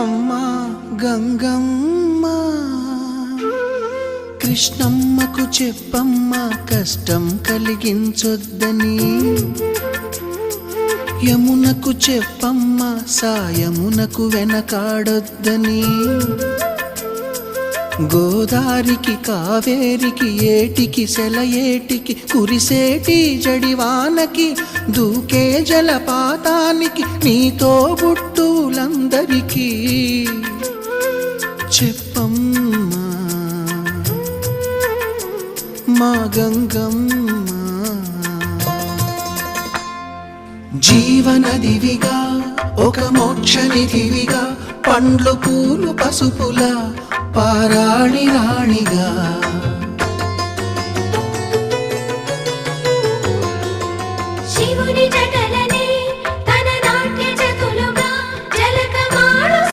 అమ్మా గంగమ్మ, కృష్ణమ్మకు చెప్పమ్మా కష్టం కలిగించొద్దని, యమునకు చెప్పమ్మా సాయమునకు వెనకాడొద్దని, గోదారికి కావేరికి ఏటికి సెలయేటికి కురిసేటి జడివానకి దూకే జలపాతానికి నీతో బుట్టులందరికీ చెప్పమ్మా మా గంగమ్మ. జీవనదివిగా ఒక మోక్షనిధివిగా పండ్లు పూలు పసుపుల పారాణి రాణిగా